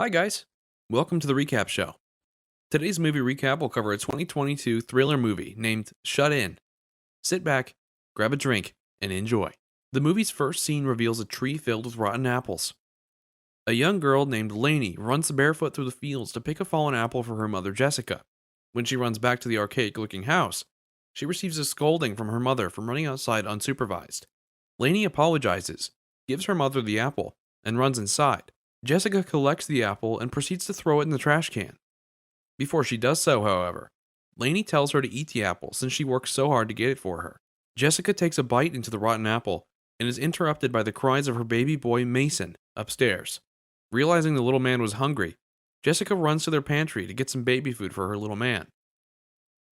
Hi, guys. Welcome to the recap show. Today's movie recap will cover a 2022 thriller movie named Shut In. Sit back, grab a drink, and enjoy. The movie's first scene reveals a tree filled with rotten apples. A young girl named Lainey runs barefoot through the fields to pick a fallen apple for her mother, Jessica. When she runs back to the archaic looking house, she receives a scolding from her mother for running outside unsupervised. Lainey apologizes, gives her mother the apple, and runs inside. Jessica collects the apple and proceeds to throw it in the trash can. Before she does so, however, Lainey tells her to eat the apple since she worked so hard to get it for her. Jessica takes a bite into the rotten apple and is interrupted by the cries of her baby boy Mason upstairs. Realizing the little man was hungry, Jessica runs to their pantry to get some baby food for her little man.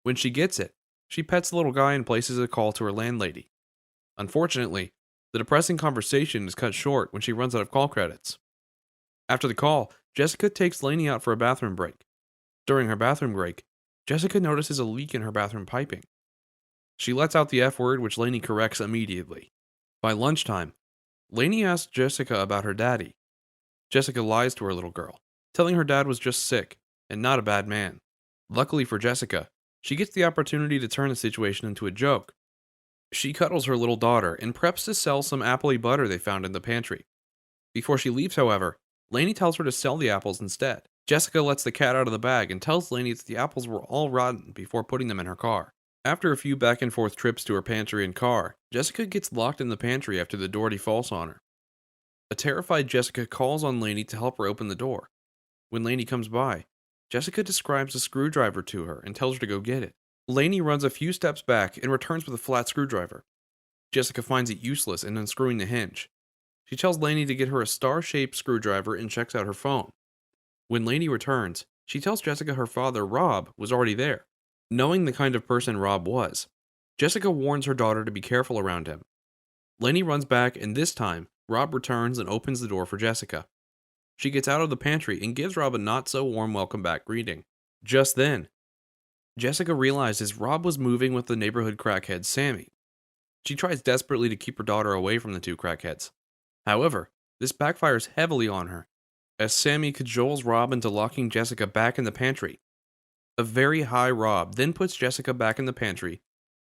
When she gets it, she pets the little guy and places a call to her landlady. Unfortunately, the depressing conversation is cut short when she runs out of call credits. After the call, Jessica takes Lainey out for a bathroom break. During her bathroom break, Jessica notices a leak in her bathroom piping. She lets out the F word, which Lainey corrects immediately. By lunchtime, Lainey asks Jessica about her daddy. Jessica lies to her little girl, telling her dad was just sick and not a bad man. Luckily for Jessica, she gets the opportunity to turn the situation into a joke. She cuddles her little daughter and preps to sell some appley butter they found in the pantry. Before she leaves, however, Lainey tells her to sell the apples instead. Jessica lets the cat out of the bag and tells Lainey that the apples were all rotten before putting them in her car. After a few back and forth trips to her pantry and car, Jessica gets locked in the pantry after the door defaults on her. A terrified Jessica calls on Lainey to help her open the door. When Lainey comes by, Jessica describes a screwdriver to her and tells her to go get it. Lainey runs a few steps back and returns with a flat screwdriver. Jessica finds it useless in unscrewing the hinge. She tells Lainey to get her a star-shaped screwdriver and checks out her phone. When Lainey returns, she tells Jessica her father, Rob, was already there. Knowing the kind of person Rob was, Jessica warns her daughter to be careful around him. Lainey runs back, and this time, Rob returns and opens the door for Jessica. She gets out of the pantry and gives Rob a not-so-warm welcome back greeting. Just then, Jessica realizes Rob was moving with the neighborhood crackhead Sammy. She tries desperately to keep her daughter away from the two crackheads. However, this backfires heavily on her, as Sammy cajoles Rob into locking Jessica back in the pantry. A very high Rob then puts Jessica back in the pantry,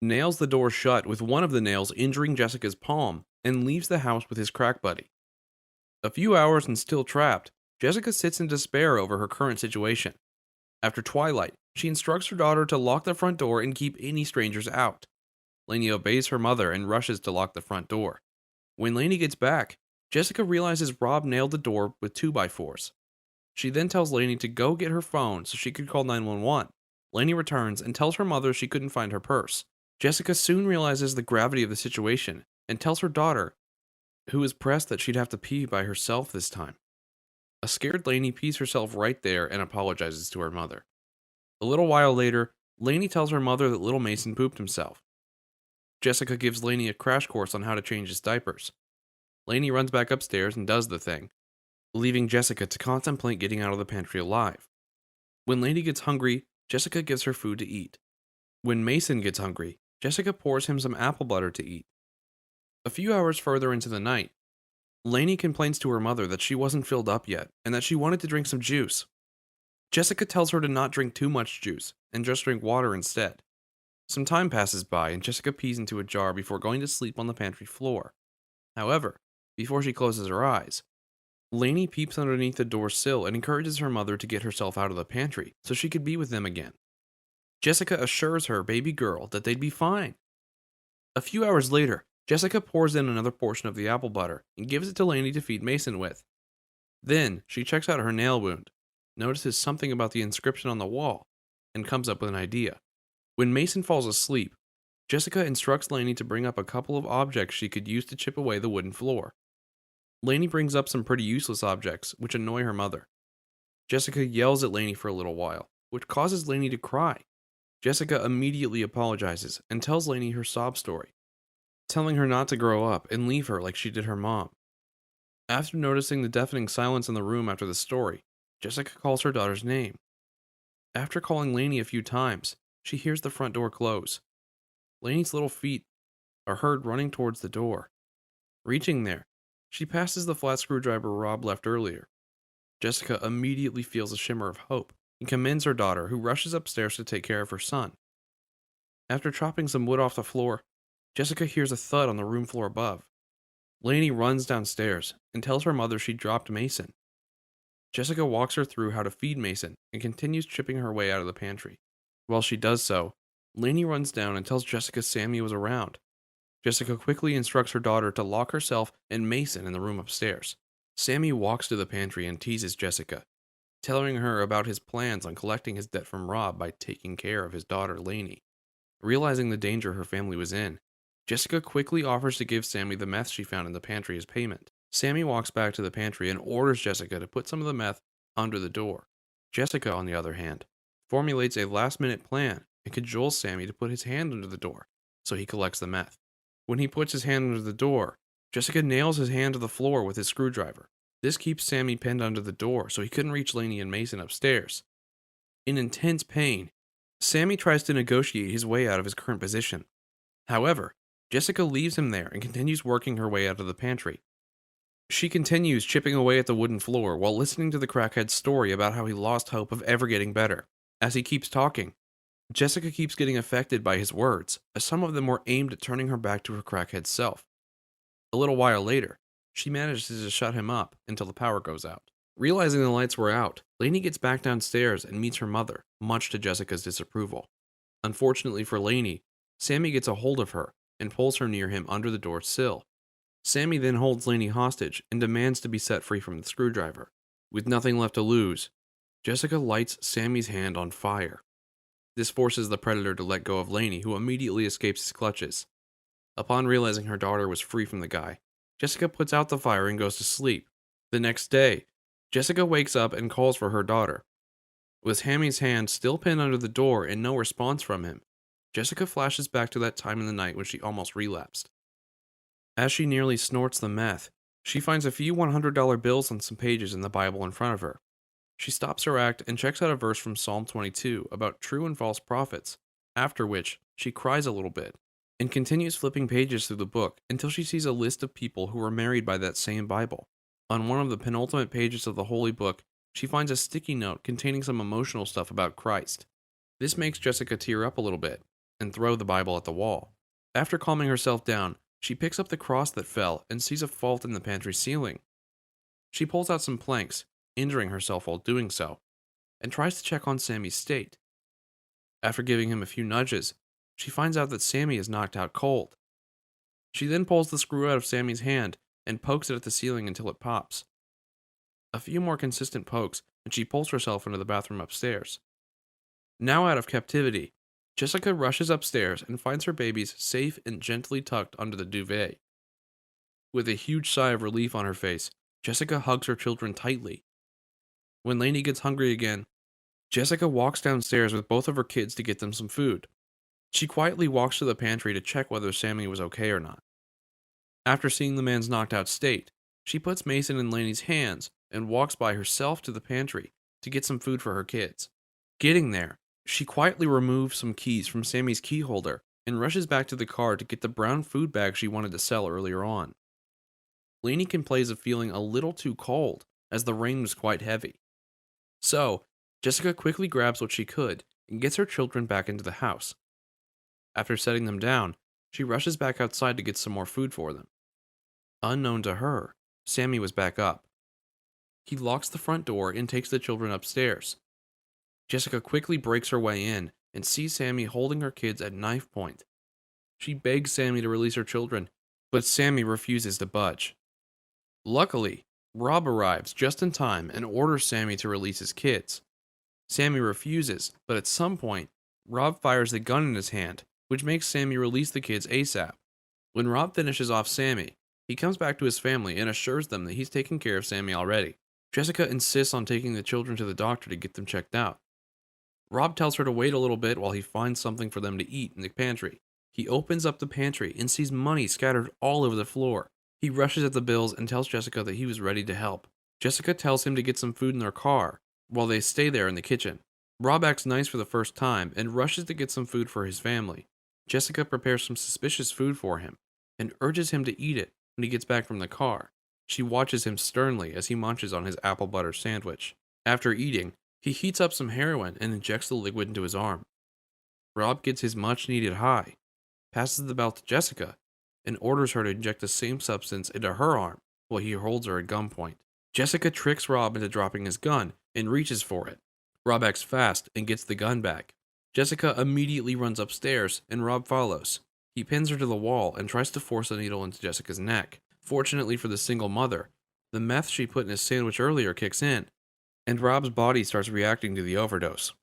nails the door shut with one of the nails injuring Jessica's palm, and leaves the house with his crack buddy. A few hours and still trapped, Jessica sits in despair over her current situation. After twilight, she instructs her daughter to lock the front door and keep any strangers out. Lainey obeys her mother and rushes to lock the front door. When Lainey gets back, Jessica realizes Rob nailed the door with 2x4s. She then tells Lainey to go get her phone so she could call 911. Lainey returns and tells her mother she couldn't find her purse. Jessica soon realizes the gravity of the situation and tells her daughter, who is pressed, that she'd have to pee by herself this time. A scared Lainey pees herself right there and apologizes to her mother. A little while later, Lainey tells her mother that little Mason pooped himself. Jessica gives Lainey a crash course on how to change his diapers. Lainey runs back upstairs and does the thing, leaving Jessica to contemplate getting out of the pantry alive. When Lainey gets hungry, Jessica gives her food to eat. When Mason gets hungry, Jessica pours him some apple butter to eat. A few hours further into the night, Lainey complains to her mother that she wasn't filled up yet and that she wanted to drink some juice. Jessica tells her to not drink too much juice and just drink water instead. Some time passes by and Jessica pees into a jar before going to sleep on the pantry floor. However, before she closes her eyes, Lainey peeps underneath the door sill and encourages her mother to get herself out of the pantry so she could be with them again. Jessica assures her baby girl that they'd be fine. A few hours later, Jessica pours in another portion of the apple butter and gives it to Lainey to feed Mason with. Then, she checks out her nail wound, notices something about the inscription on the wall, and comes up with an idea. When Mason falls asleep, Jessica instructs Lainey to bring up a couple of objects she could use to chip away the wooden floor. Lainey brings up some pretty useless objects, which annoy her mother. Jessica yells at Lainey for a little while, which causes Lainey to cry. Jessica immediately apologizes and tells Lainey her sob story, telling her not to grow up and leave her like she did her mom. After noticing the deafening silence in the room after the story, Jessica calls her daughter's name. After calling Lainey a few times, she hears the front door close. Lainey's little feet are heard running towards the door. Reaching there, she passes the flat screwdriver Rob left earlier. Jessica immediately feels a shimmer of hope and commends her daughter, who rushes upstairs to take care of her son. After chopping some wood off the floor, Jessica hears a thud on the room floor above. Lainey runs downstairs and tells her mother she dropped Mason. Jessica walks her through how to feed Mason and continues chipping her way out of the pantry. While she does so, Lainey runs down and tells Jessica Sammy was around. Jessica quickly instructs her daughter to lock herself and Mason in the room upstairs. Sammy walks to the pantry and teases Jessica, telling her about his plans on collecting his debt from Rob by taking care of his daughter Lainey. Realizing the danger her family was in, Jessica quickly offers to give Sammy the meth she found in the pantry as payment. Sammy walks back to the pantry and orders Jessica to put some of the meth under the door. Jessica, on the other hand, formulates a last-minute plan and cajoles Sammy to put his hand under the door so he collects the meth. When he puts his hand under the door, Jessica nails his hand to the floor with his screwdriver. This keeps Sammy pinned under the door so he couldn't reach Lainey and Mason upstairs. In intense pain, Sammy tries to negotiate his way out of his current position. However, Jessica leaves him there and continues working her way out of the pantry. She continues chipping away at the wooden floor while listening to the crackhead's story about how he lost hope of ever getting better. As he keeps talking, Jessica keeps getting affected by his words, as some of them were aimed at turning her back to her crackhead self. A little while later, she manages to shut him up until the power goes out. Realizing the lights were out, Lainey gets back downstairs and meets her mother, much to Jessica's disapproval. Unfortunately for Lainey, Sammy gets a hold of her and pulls her near him under the door sill. Sammy then holds Lainey hostage and demands to be set free from the screwdriver. With nothing left to lose, Jessica lights Sammy's hand on fire. This forces the predator to let go of Lainey, who immediately escapes his clutches. Upon realizing her daughter was free from the guy, Jessica puts out the fire and goes to sleep. The next day, Jessica wakes up and calls for her daughter. With Sammy's hand still pinned under the door and no response from him, Jessica flashes back to that time in the night when she almost relapsed. As she nearly snorts the meth, she finds a few $100 bills on some pages in the Bible in front of her. She stops her act and checks out a verse from Psalm 22 about true and false prophets, after which she cries a little bit and continues flipping pages through the book until she sees a list of people who were married by that same Bible. On one of the penultimate pages of the Holy Book, she finds a sticky note containing some emotional stuff about Christ. This makes Jessica tear up a little bit and throw the Bible at the wall. After calming herself down, she picks up the cross that fell and sees a fault in the pantry ceiling. She pulls out some planks, injuring herself while doing so, and tries to check on Sammy's state. After giving him a few nudges, she finds out that Sammy is knocked out cold. She then pulls the screw out of Sammy's hand and pokes it at the ceiling until it pops. A few more consistent pokes, and she pulls herself into the bathroom upstairs. Now out of captivity, Jessica rushes upstairs and finds her babies safe and gently tucked under the duvet. With a huge sigh of relief on her face, Jessica hugs her children tightly. When Lainey gets hungry again, Jessica walks downstairs with both of her kids to get them some food. She quietly walks to the pantry to check whether Sammy was okay or not. After seeing the man's knocked out state, she puts Mason in Lainey's hands and walks by herself to the pantry to get some food for her kids. Getting there, she quietly removes some keys from Sammy's key holder and rushes back to the car to get the brown food bag she wanted to sell earlier on. Lainey complains of feeling a little too cold, as the rain was quite heavy. So, Jessica quickly grabs what she could and gets her children back into the house. After setting them down, she rushes back outside to get some more food for them. Unknown to her, Sammy was back up. He locks the front door and takes the children upstairs. Jessica quickly breaks her way in and sees Sammy holding her kids at knife point. She begs Sammy to release her children, but Sammy refuses to budge. Luckily, Rob arrives just in time and orders Sammy to release his kids. Sammy refuses, but at some point, Rob fires a gun in his hand, which makes Sammy release the kids ASAP. When Rob finishes off Sammy, he comes back to his family and assures them that he's taken care of Sammy already. Jessica insists on taking the children to the doctor to get them checked out. Rob tells her to wait a little bit while he finds something for them to eat in the pantry. He opens up the pantry and sees money scattered all over the floor. He rushes at the bills and tells Jessica that he was ready to help. Jessica tells him to get some food in their car while they stay there in the kitchen. Rob acts nice for the first time and rushes to get some food for his family. Jessica prepares some suspicious food for him and urges him to eat it when he gets back from the car. She watches him sternly as he munches on his apple butter sandwich. After eating, he heats up some heroin and injects the liquid into his arm. Rob gets his much needed high, passes the belt to Jessica, and orders her to inject the same substance into her arm while he holds her at gunpoint. Jessica tricks Rob into dropping his gun and reaches for it. Rob acts fast and gets the gun back. Jessica immediately runs upstairs and Rob follows. He pins her to the wall and tries to force a needle into Jessica's neck. Fortunately for the single mother, the meth she put in his sandwich earlier kicks in, and Rob's body starts reacting to the overdose.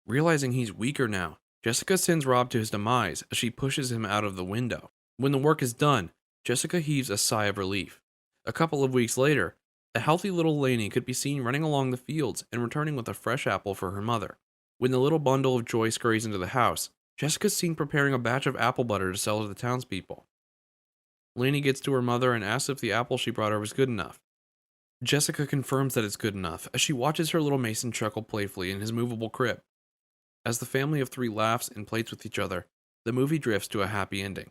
Realizing he's weaker now, Jessica sends Rob to his demise as she pushes him out of the window. When the work is done, Jessica heaves a sigh of relief. A couple of weeks later, a healthy little Lainey could be seen running along the fields and returning with a fresh apple for her mother. When the little bundle of joy scurries into the house, Jessica's seen preparing a batch of apple butter to sell to the townspeople. Lainey gets to her mother and asks if the apple she brought her was good enough. Jessica confirms that it's good enough as she watches her little Mason chuckle playfully in his movable crib. As the family of three laughs and plays with each other, the movie drifts to a happy ending.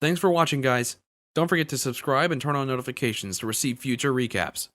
Thanks for watching, guys. Don't forget to subscribe and turn on notifications to receive future recaps.